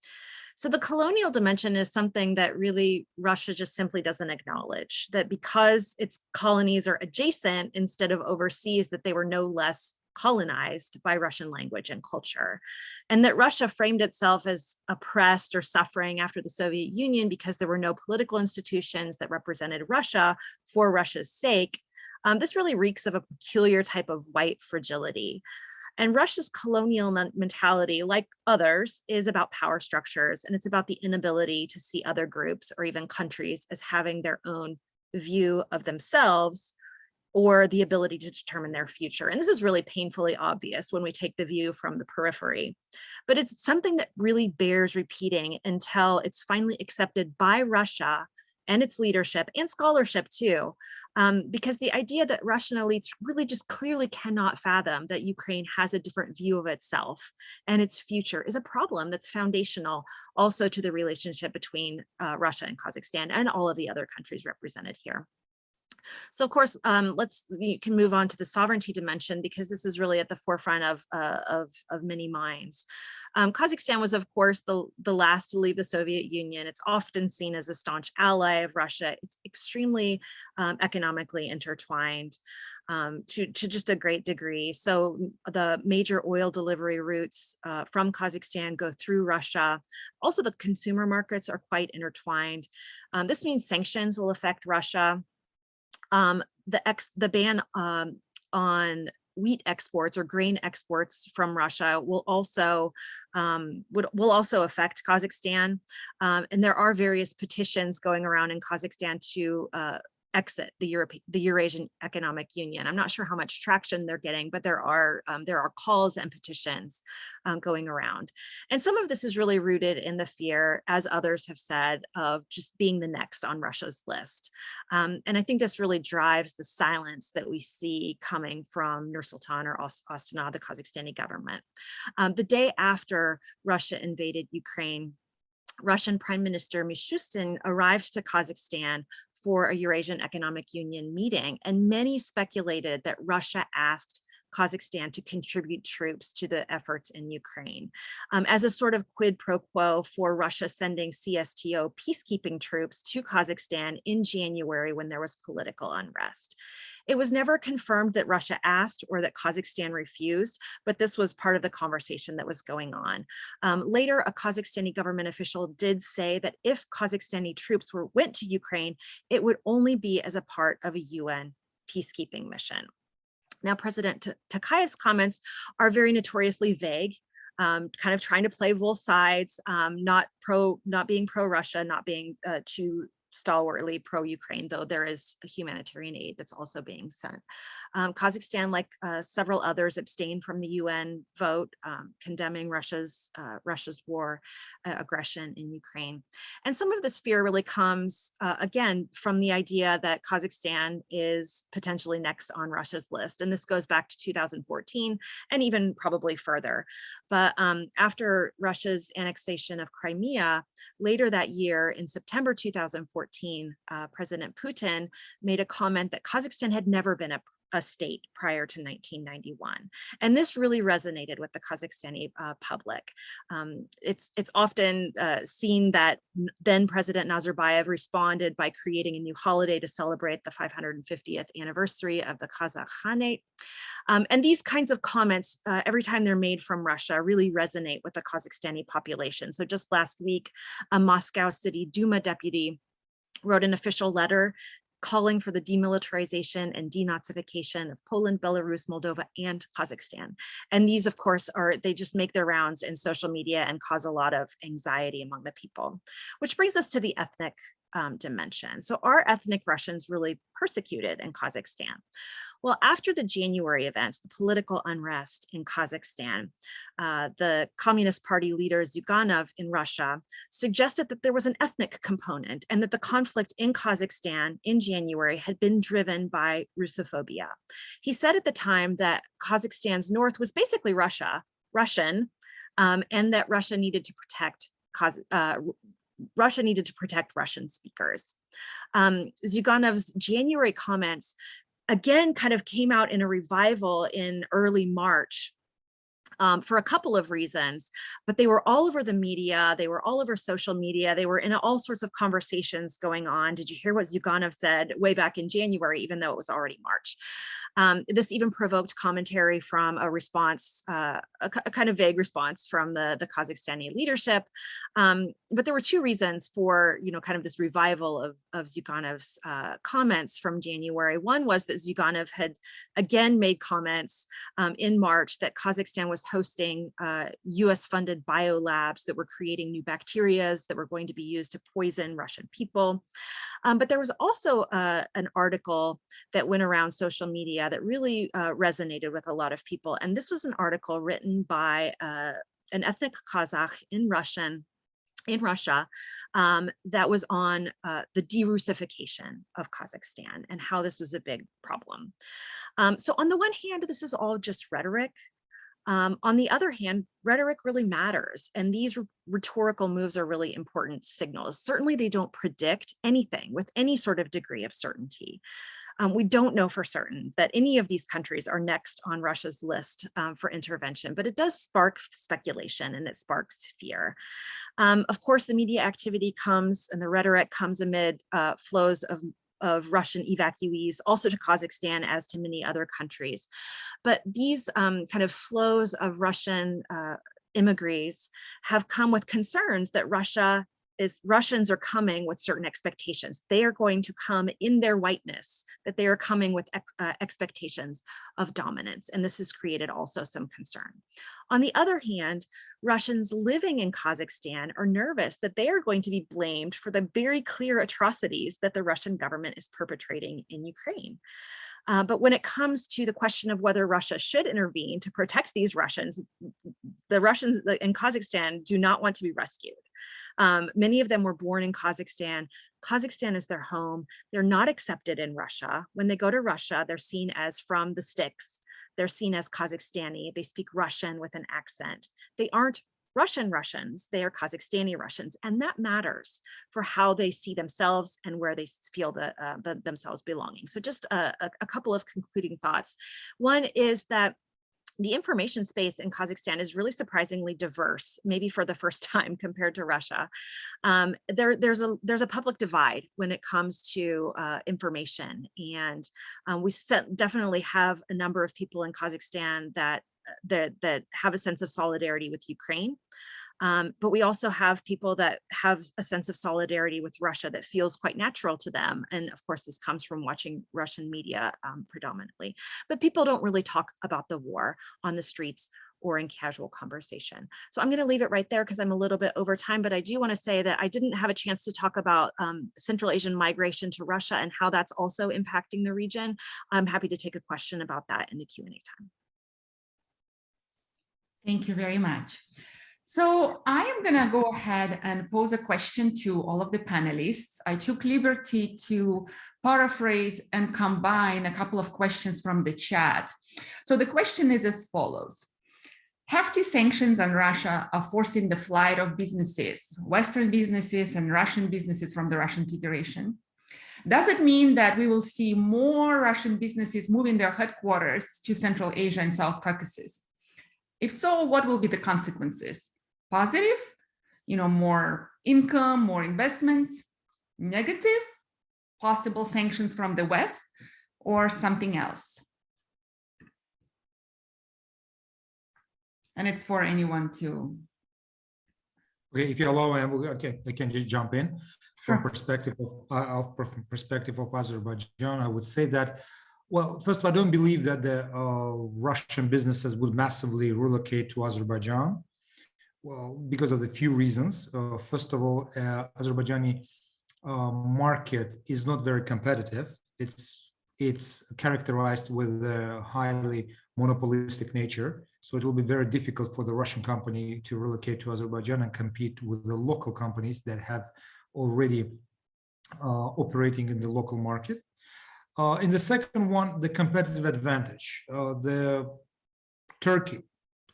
So the colonial dimension is something that really Russia just simply doesn't acknowledge, that because its colonies are adjacent instead of overseas, that they were no less colonized by Russian language and culture, and that Russia framed itself as oppressed or suffering after the Soviet Union because there were no political institutions that represented Russia for Russia's sake. This really reeks of a peculiar type of white fragility. And Russia's colonial mentality, like others, is about power structures, and it's about the inability to see other groups or even countries as having their own view of themselves or the ability to determine their future. And this is really painfully obvious when we take the view from the periphery, but it's something that really bears repeating until it's finally accepted by Russia and its leadership and scholarship too, because the idea that Russian elites really just clearly cannot fathom that Ukraine has a different view of itself and its future is a problem that's foundational also to the relationship between Russia and Kazakhstan and all of the other countries represented here. So of course, you can move on to the sovereignty dimension, because this is really at the forefront of many minds. Kazakhstan was, of course, the last to leave the Soviet Union. It's often seen as a staunch ally of Russia. It's extremely economically intertwined to just a great degree. So the major oil delivery routes from Kazakhstan go through Russia. Also, the consumer markets are quite intertwined. This means sanctions will affect Russia. The ban on wheat exports or grain exports from Russia will also affect Kazakhstan, and there are various petitions going around in Kazakhstan to exit the Eurasian Economic Union. I'm not sure how much traction they're getting, but there are calls and petitions going around. And some of this is really rooted in the fear, as others have said, of just being the next on Russia's list. And I think this really drives the silence that we see coming from Nur-Sultan or Astana, the Kazakhstani government. The day after Russia invaded Ukraine, Russian Prime Minister Mishustin arrived to Kazakhstan for a Eurasian Economic Union meeting, and many speculated that Russia asked Kazakhstan to contribute troops to the efforts in Ukraine as a sort of quid pro quo for Russia sending CSTO peacekeeping troops to Kazakhstan in January when there was political unrest. It was never confirmed that Russia asked or that Kazakhstan refused, but this was part of the conversation that was going on. Later, a Kazakhstani government official did say that if Kazakhstani troops went to Ukraine, it would only be as a part of a UN peacekeeping mission. Now, President Tokayev's comments are very notoriously vague, kind of trying to play both sides, not being pro-Russia, not being too stalwartly pro-Ukraine, though there is a humanitarian aid that's also being sent. Kazakhstan, like several others, abstained from the UN vote condemning Russia's war aggression in Ukraine. And some of this fear really comes, again, from the idea that Kazakhstan is potentially next on Russia's list. And this goes back to 2014 and even probably further. But after Russia's annexation of Crimea, later that year in September 2014, President Putin made a comment that Kazakhstan had never been a state prior to 1991. And this really resonated with the Kazakhstani public. It's often seen that then President Nazarbayev responded by creating a new holiday to celebrate the 550th anniversary of the Kazakh Khanate. And these kinds of comments, every time they're made from Russia, really resonate with the Kazakhstani population. So just last week, a Moscow City Duma deputy wrote an official letter calling for the demilitarization and denazification of Poland, Belarus, Moldova, and Kazakhstan. And these, of course, they just make their rounds in social media and cause a lot of anxiety among the people. Which brings us to the ethnic dimension. So are ethnic Russians really persecuted in Kazakhstan? Well, after the January events, the political unrest in Kazakhstan, the Communist Party leader Zyuganov in Russia suggested that there was an ethnic component and that the conflict in Kazakhstan in January had been driven by Russophobia. He said at the time that Kazakhstan's north was basically Russian, and that Russia needed to protect Russian speakers. Zyuganov's January comments again kind of came out in a revival in early March for a couple of reasons, but they were all over the media, they were all over social media, they were in all sorts of conversations going on. Did you hear what Zyuganov said way back in January, even though it was already March? This even provoked commentary from a response, a kind of vague response from the Kazakhstani leadership. But there were two reasons for, kind of this revival of Zyuganov's comments from January. One was that Zyuganov had again made comments in March that Kazakhstan was hosting US-funded biolabs that were creating new bacterias that were going to be used to poison Russian people. But there was also an article that went around social media that really resonated with a lot of people. And this was an article written by an ethnic Kazakh in Russia that was on the de-Russification of Kazakhstan and how this was a big problem. So on the one hand, this is all just rhetoric. On the other hand, rhetoric really matters, and these rhetorical moves are really important signals. Certainly, they don't predict anything with any sort of degree of certainty. We don't know for certain that any of these countries are next on Russia's list for intervention, but it does spark speculation and it sparks fear. Of course, the media activity comes and the rhetoric comes amid flows of Russian evacuees, also to Kazakhstan, as to many other countries. But these kind of flows of Russian immigrants have come with concerns that Russians are coming with certain expectations. They are going to come in their whiteness, that they are coming with expectations of dominance. And this has created also some concern. On the other hand, Russians living in Kazakhstan are nervous that they are going to be blamed for the very clear atrocities that the Russian government is perpetrating in Ukraine. But when it comes to the question of whether Russia should intervene to protect these Russians, the Russians in Kazakhstan do not want to be rescued. Many of them were born in Kazakhstan. Kazakhstan is their home. They're not accepted in Russia. When they go to Russia, they're seen as from the sticks. They're seen as Kazakhstani. They speak Russian with an accent. They aren't Russians, they are Kazakhstani Russians, and that matters for how they see themselves and where they feel themselves belonging. So just a couple of concluding thoughts. One is that the information space in Kazakhstan is really surprisingly diverse, maybe for the first time compared to Russia. There's a public divide when it comes to information, and we definitely have a number of people in Kazakhstan that have a sense of solidarity with Ukraine. But we also have people that have a sense of solidarity with Russia that feels quite natural to them. And of course, this comes from watching Russian media predominantly. But people don't really talk about the war on the streets or in casual conversation. So I'm going to leave it right there because I'm a little bit over time, but I do want to say that I didn't have a chance to talk about Central Asian migration to Russia and how that's also impacting the region. I'm happy to take a question about that in the Q&A time. Thank you very much. So I am going to go ahead and pose a question to all of the panelists. I took liberty to paraphrase and combine a couple of questions from the chat. So the question is as follows. Hefty sanctions on Russia are forcing the flight of businesses, Western businesses and Russian businesses from the Russian Federation. Does it mean that we will see more Russian businesses moving their headquarters to Central Asia and South Caucasus? If so, what will be the consequences? Positive, more income, more investments. Negative, possible sanctions from the West, or something else? And it's for anyone to. Okay, if you allow, I can just jump in. Sure. From perspective of Azerbaijan, I would say that, well, first of all, I don't believe that the Russian businesses would massively relocate to Azerbaijan. Well, because of a few reasons. First of all, Azerbaijani market is not very competitive. It's characterized with a highly monopolistic nature. So it will be very difficult for the Russian company to relocate to Azerbaijan and compete with the local companies that have already operating in the local market. In the second one, the competitive advantage. The Turkey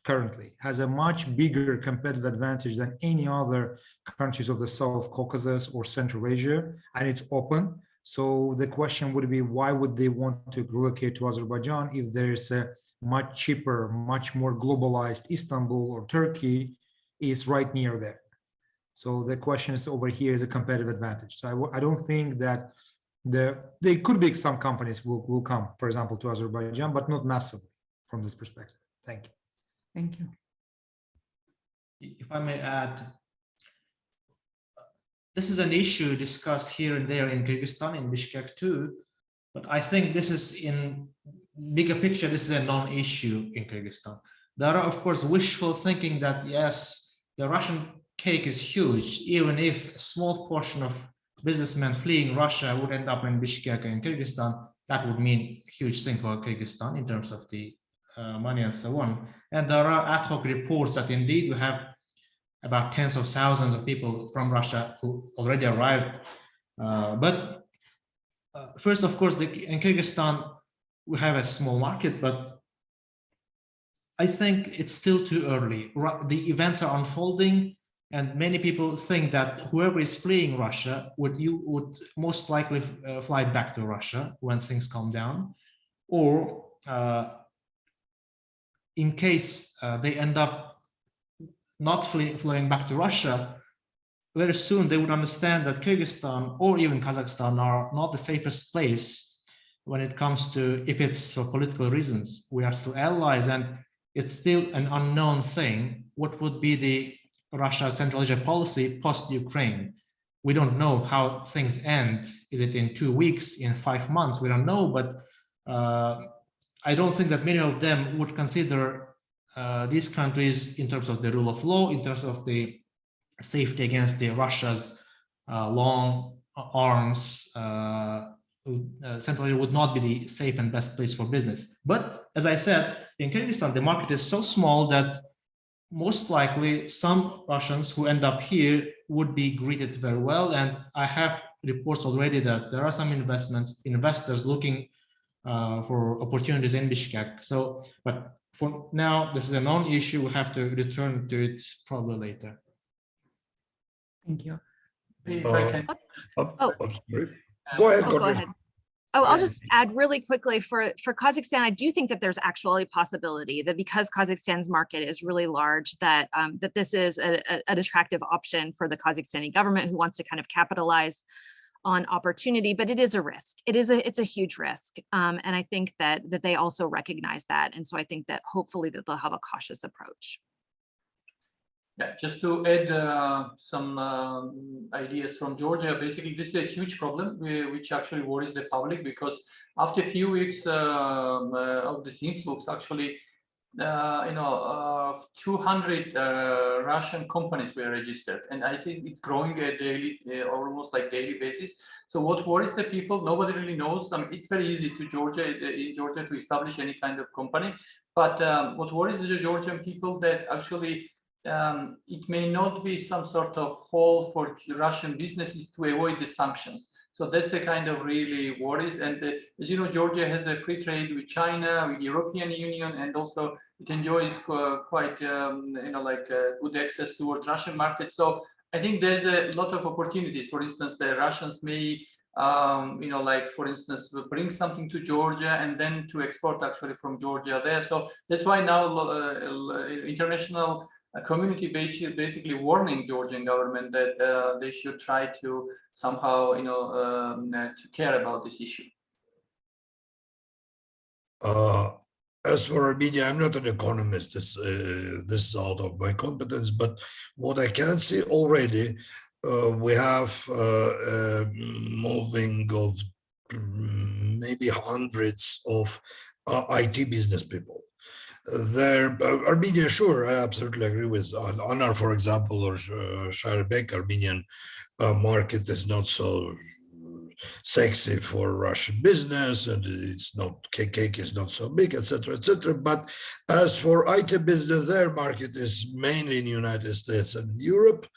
currently has a much bigger competitive advantage than any other countries of the South Caucasus or Central Asia, and it's open. So the question would be, why would they want to relocate to Azerbaijan if there's a much cheaper, much more globalized Istanbul or Turkey is right near there? So the question is over here is a competitive advantage. So I don't think that there could be some companies will come, for example, to Azerbaijan, but not massively from this perspective. Thank you. Thank you. If I may add, this is an issue discussed here and there in Kyrgyzstan, in Bishkek too, but I think this is in bigger picture, this is a non-issue in Kyrgyzstan. There are, of course, wishful thinking that, yes, the Russian cake is huge, even if a small portion of businessmen fleeing Russia would end up in Bishkek and Kyrgyzstan, that would mean a huge thing for Kyrgyzstan in terms of the money and so on. And there are ad hoc reports that indeed we have about tens of thousands of people from Russia who already arrived. First, of course, in Kyrgyzstan, we have a small market, but I think it's still too early. The events are unfolding, and many people think that whoever is fleeing Russia would most likely fly back to Russia when things calm down, or in case they end up not flying back to Russia, very soon they would understand that Kyrgyzstan or even Kazakhstan are not the safest place when it comes to, if it's for political reasons. We are still allies, and it's still an unknown thing. What would be the Russia Central Asia policy post-Ukraine? We don't know how things end. Is it in 2 weeks, in 5 months? We don't know, but I don't think that many of them would consider these countries in terms of the rule of law, in terms of the safety against the Russia's long arms. Central Asia would not be the safe and best place for business. But as I said, in Kyrgyzstan, the market is so small that most likely some Russians who end up here would be greeted very well. And I have reports already that there are some investors looking for opportunities in Bishkek. So, but for now, this is a non-issue. We have to return to it probably later. Thank you. If I can, Sorry. Go ahead. Go ahead. Oh, I'll just add really quickly for Kazakhstan, I do think that there's actually a possibility that because Kazakhstan's market is really large, that that this is an attractive option for the Kazakhstani government who wants to kind of capitalize on opportunity, but it is a risk. It's a huge risk. And I think that they also recognize that. And so I think that hopefully that they'll have a cautious approach. Yeah, just to add some ideas from Georgia, basically this is a huge problem which actually worries the public, because after a few weeks of this influx, actually, 200 Russian companies were registered, and I think it's growing at daily, almost like daily basis. So what worries the people? Nobody really knows. It's very easy in Georgia to establish any kind of company, but what worries the Georgian people that actually it may not be some sort of hole for Russian businesses to avoid the sanctions. So that's a kind of really worries. And as you know, Georgia has a free trade with China, with the European Union, and also it enjoys quite, good access towards Russian market. So I think there's a lot of opportunities. For instance, the Russians may like for instance, bring something to Georgia and then to export actually from Georgia there. So that's why now international community basically warning Georgian government that they should try to somehow, to care about this issue. As for Armenia, I'm not an economist. This is out of my competence, but what I can see already, we have moving of maybe hundreds of IT business people. Armenia, sure, I absolutely agree with Anar, for example, or Shairbek. Armenian market is not so sexy for Russian business, and it's not, cake is not so big, etc., etc. But as for IT business, their market is mainly in the United States and Europe.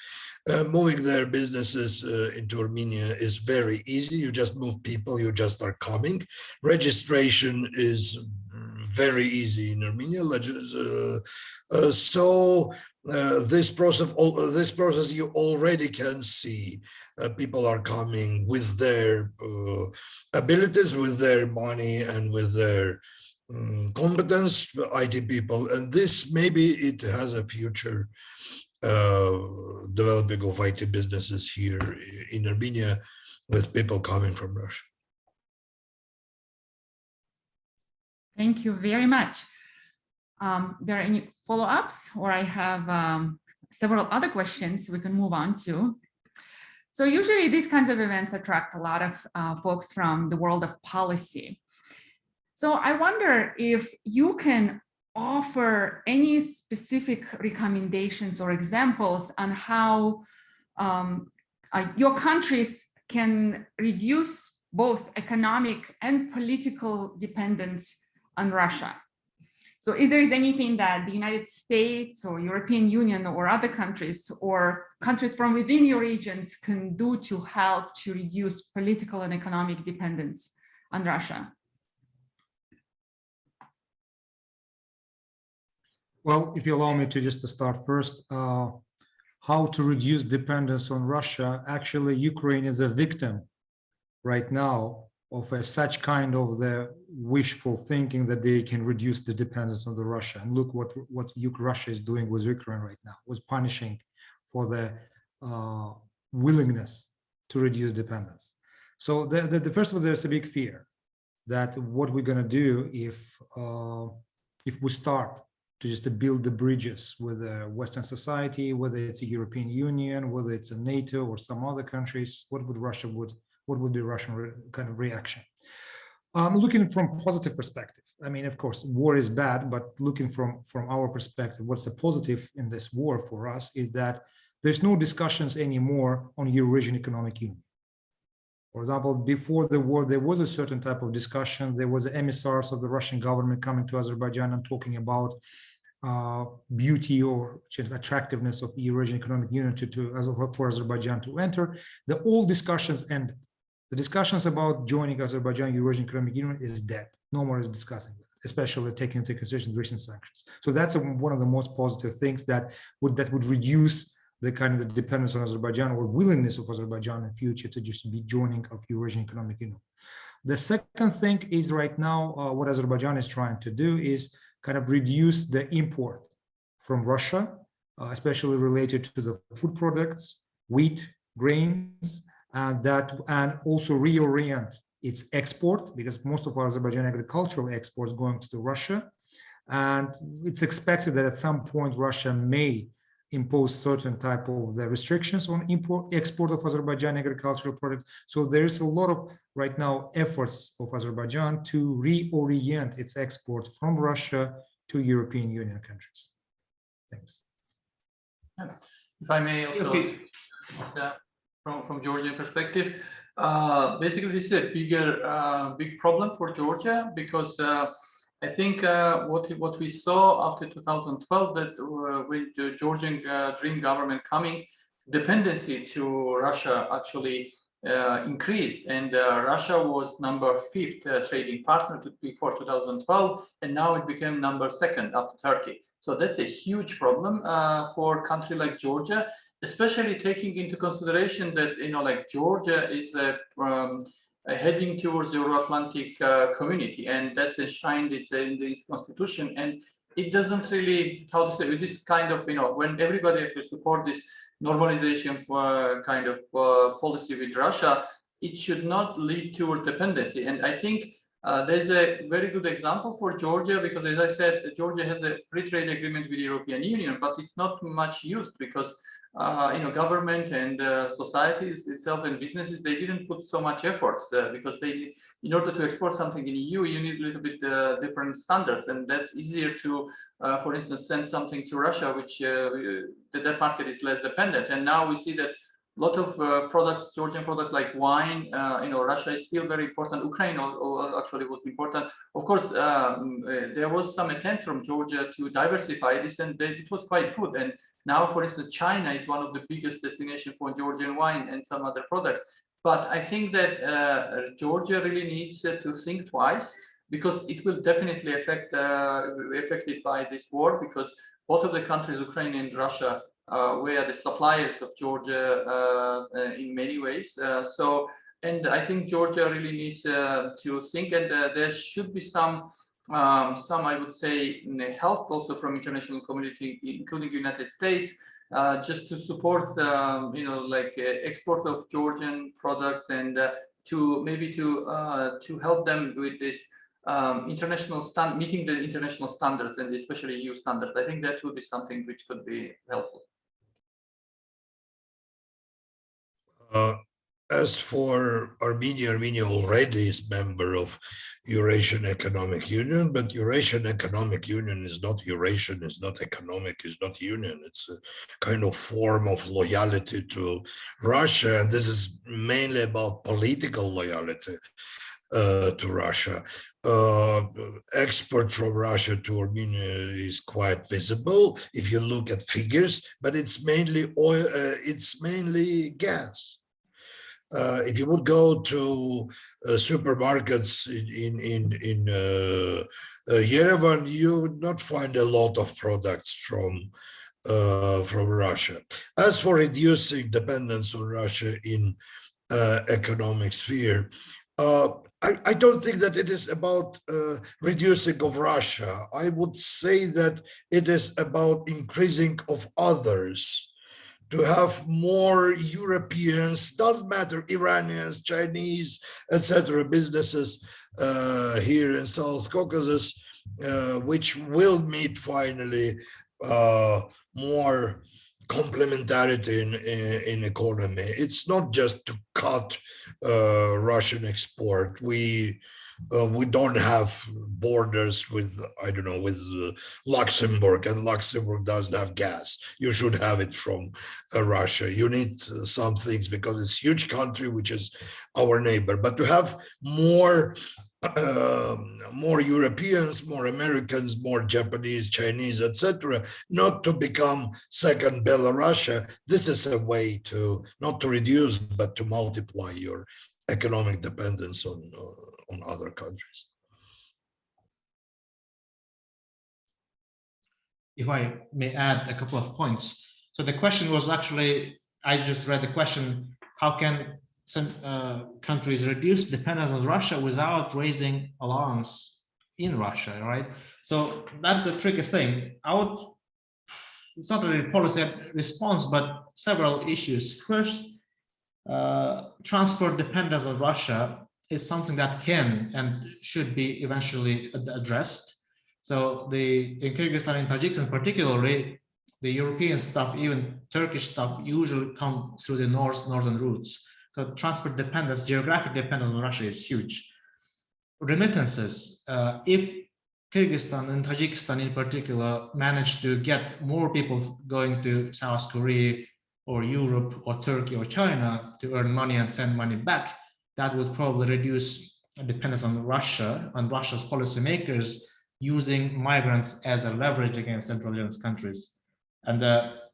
Moving their businesses into Armenia is very easy. You just move people, you just are coming. Registration is very easy in Armenia. This process you already can see. People are coming with their abilities, with their money, and with their competence, IT people. And this, maybe it has a future developing of IT businesses here in Armenia with people coming from Russia. Thank you very much. There are any follow-ups, or I have several other questions we can move on to. So usually these kinds of events attract a lot of folks from the world of policy. So I wonder if you can offer any specific recommendations or examples on how your countries can reduce both economic and political dependence on Russia. So is there anything that the United States or European Union or other countries or countries from within your regions can do to help to reduce political and economic dependence on Russia? Well, if you allow me to just to start first, how to reduce dependence on Russia. Actually, Ukraine is a victim right now of such kind of the wishful thinking that they can reduce the dependence on the Russia. And look what Russia is doing with Ukraine right now, was punishing for the willingness to reduce dependence. So the first of all, there's a big fear that what we're going to do if we start to just to build the bridges with the Western society, whether it's a European Union, whether it's a NATO or some other countries, what would be Russian kind of reaction? Looking from positive perspective, I mean, of course, war is bad, but looking from our perspective, what's a positive in this war for us is that there's no discussions anymore on Eurasian Economic Union. For example, before the war, there was a certain type of discussion. There was emissaries of the Russian government coming to Azerbaijan and talking about beauty or attractiveness of the Eurasian Economic Union for Azerbaijan to enter. The old discussions ended. The discussions about joining Azerbaijan Eurasian Economic Union is dead. No more is discussing that, especially taking into consideration recent sanctions. So that's one of the most positive things that would reduce the kind of the dependence on Azerbaijan or willingness of Azerbaijan in future to just be joining of Eurasian Economic Union. The second thing is right now what Azerbaijan is trying to do is kind of reduce the import from Russia, especially related to the food products, wheat, grains, and also reorient its export, because most of our Azerbaijan agricultural exports going to Russia. And it's expected that at some point Russia may impose certain type of the restrictions on export of Azerbaijan agricultural products. So there's a lot of right now efforts of Azerbaijan to reorient its export from Russia to European Union countries. Thanks. If I may also, from Georgian perspective, basically this is a big problem for Georgia, because I think what we saw after 2012, that with the Georgian Dream government coming, dependency to Russia actually increased, and Russia was number 5th trading partner before 2012, and now it became number 2nd after Turkey. So that's a huge problem for a country like Georgia. especially taking into consideration that, like Georgia is heading towards the Euro-Atlantic community, and that's enshrined in this constitution. And it doesn't really, how to say, with this kind of, when everybody actually support this normalization kind of policy with Russia, it should not lead toward dependency. And I think there's a very good example for Georgia, because as I said, Georgia has a free trade agreement with the European Union, but it's not much used because government and societies itself and businesses, they didn't put so much efforts because they, in order to export something in EU, you need a little bit different standards, and that's easier to, for instance, send something to Russia, which that market is less dependent. And now we see that a lot of products, Georgian products like wine, Russia is still very important. Ukraine actually was important. Of course, there was some attempt from Georgia to diversify this, and it was quite good. And now, for instance, China is one of the biggest destinations for Georgian wine and some other products. But I think that Georgia really needs to think twice, because it will definitely affected by this war, because both of the countries, Ukraine and Russia, were the suppliers of Georgia in many ways. And I think Georgia really needs to think, and there should be some, I would say, help also from international community, including United States, just to support, export of Georgian products, and to help them with this meeting the international standards, and especially EU standards. I think that would be something which could be helpful. As for Armenia, Armenia already is member of Eurasian Economic Union, but Eurasian Economic Union is not Eurasian, it's not economic, it's not union. It's a kind of form of loyalty to Russia. And this is mainly about political loyalty to Russia. Export from Russia to Armenia is quite visible if you look at figures, but it's mainly oil, it's mainly gas. If you would go to supermarkets in Yerevan, you would not find a lot of products from Russia. As for reducing dependence on Russia in economic sphere, I don't think that it is about reducing of Russia. I would say that it is about increasing of others. To have more Europeans, doesn't matter, Iranians, Chinese, etc., businesses here in South Caucasus, which will meet finally more complementarity in economy. It's not just to cut Russian export. We don't have borders with, I don't know, with Luxembourg, and Luxembourg doesn't have gas. You should have it from Russia. You need some things because it's a huge country, which is our neighbor. But to have more Europeans, more Americans, more Japanese, Chinese, etc., not to become second Belarusia. This is a way to not to reduce, but to multiply your economic dependence on other countries. If I may add a couple of points. So the question was actually, I just read the question, how can some countries reduce dependence on Russia without raising alarms in Russia, right? So that's a tricky thing. It's not really a policy response, but several issues. First, transport dependence on Russia is something that can and should be eventually addressed. So in Kyrgyzstan and Tajikistan particularly, the European stuff, even Turkish stuff, usually come through the northern routes. So transport dependence, geographic dependence on Russia is huge. Remittances, if Kyrgyzstan and Tajikistan in particular manage to get more people going to South Korea or Europe or Turkey or China to earn money and send money back, that would probably reduce dependence on Russia and Russia's policymakers using migrants as a leverage against Central Asian countries. And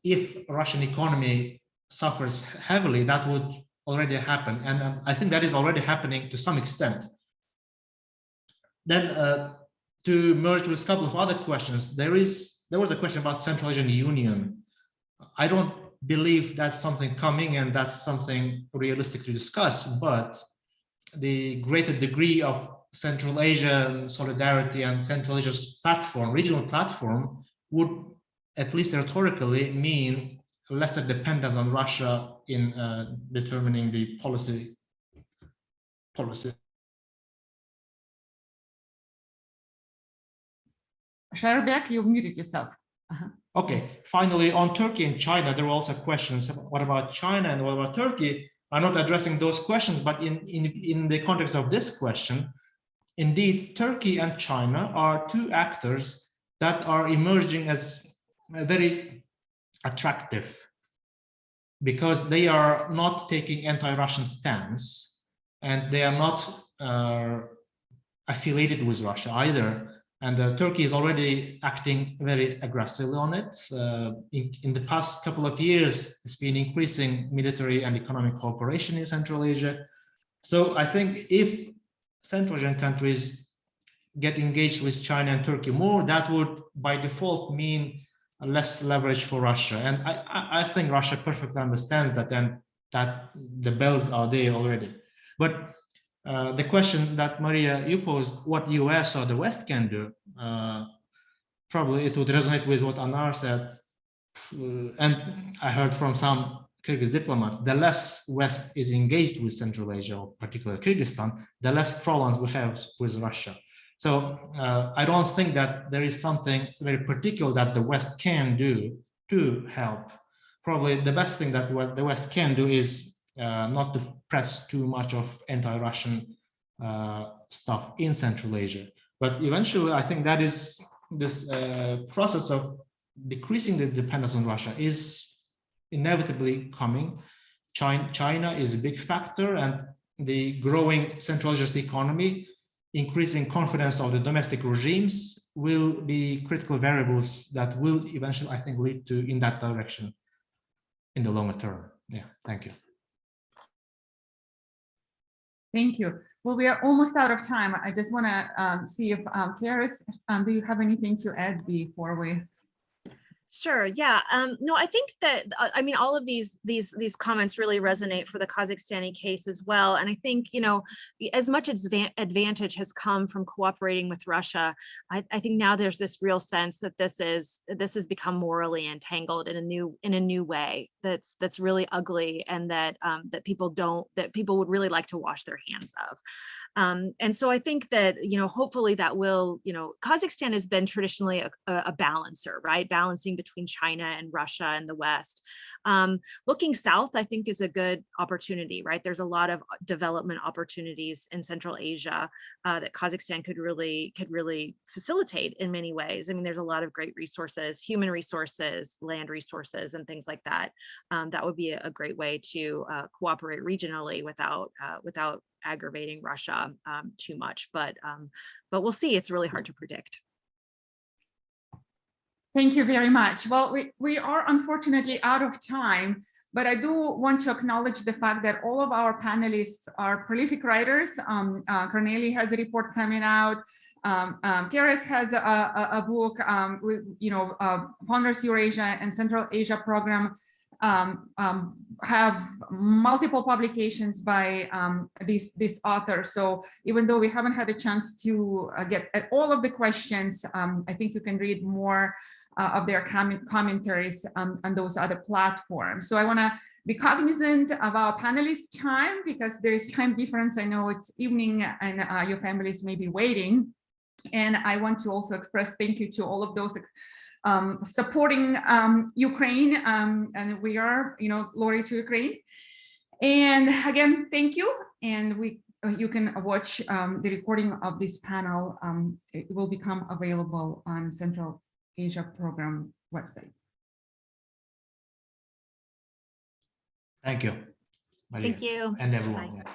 if Russian economy suffers heavily, that would already happen. And I think that is already happening to some extent. Then to merge with a couple of other questions, there was a question about Central Asian Union. I don't believe that's something coming and that's something realistic to discuss, but the greater degree of Central Asian solidarity and Central Asia's platform, regional platform, would, at least rhetorically, mean lesser dependence on Russia in determining the policy. Shairbek, you muted yourself. Okay, finally, on Turkey and China, there were also questions. What about China and what about Turkey? I'm not addressing those questions, but in the context of this question, indeed, Turkey and China are two actors that are emerging as very attractive because they are not taking anti-Russian stance and they are not affiliated with Russia either. And Turkey is already acting very aggressively on it. In the past couple of years, it's been increasing military and economic cooperation in Central Asia. So I think if Central Asian countries get engaged with China and Turkey more, that would by default mean less leverage for Russia. And I think Russia perfectly understands that, and that the bells are there already. But the question that Mariya, you posed, what US or the West can do, probably it would resonate with what Anar said. And I heard from some Kyrgyz diplomats, the less West is engaged with Central Asia, or particularly Kyrgyzstan, the less problems we have with Russia. So I don't think that there is something very particular that the West can do to help. Probably the best thing that what the West can do is not to press too much of anti-Russian stuff in Central Asia. But eventually, I think that is this process of decreasing the dependence on Russia is inevitably coming. China is a big factor, and the growing Central Asia's economy, increasing confidence of the domestic regimes will be critical variables that will eventually, I think, lead to in that direction in the longer term. Yeah, thank you. Thank you. Well, we are almost out of time. I just want to see if Karis, do you have anything to add before we? Sure. Yeah. No, I think that, I mean, all of these comments really resonate for the Kazakhstani case as well. And I think, you know, as much as advantage has come from cooperating with Russia, I think now there's this real sense that this has become morally entangled in a new way that's really ugly, and that that people would really like to wash their hands of. And so I think that, you know, hopefully that will, you know, Kazakhstan has been traditionally a balancer, right? Balancing between China and Russia and the West. Looking south, I think, is a good opportunity, right? There's a lot of development opportunities in Central Asia that Kazakhstan could really facilitate in many ways. I mean, there's a lot of great resources, human resources, land resources, and things like that. That would be a great way to cooperate regionally without aggravating Russia too much. But we'll see. It's really hard to predict. Thank you very much. Well, we are unfortunately out of time, but I do want to acknowledge the fact that all of our panelists are prolific writers. Kornely has a report coming out. Karis has a book, Ponders Eurasia and Central Asia program. Have multiple publications by this author. So even though we haven't had a chance to get at all of the questions, I think you can read more of their commentaries on those other platforms. So I want to be cognizant of our panelists' time, because there is time difference. I know it's evening and your families may be waiting. And I want to also express thank you to all of those supporting Ukraine, and we are, loyal to Ukraine. And again, thank you. And you can watch the recording of this panel. It will become available on Central Asia Program website. Thank you, Mariya. Thank you. And everyone. Bye. Yeah.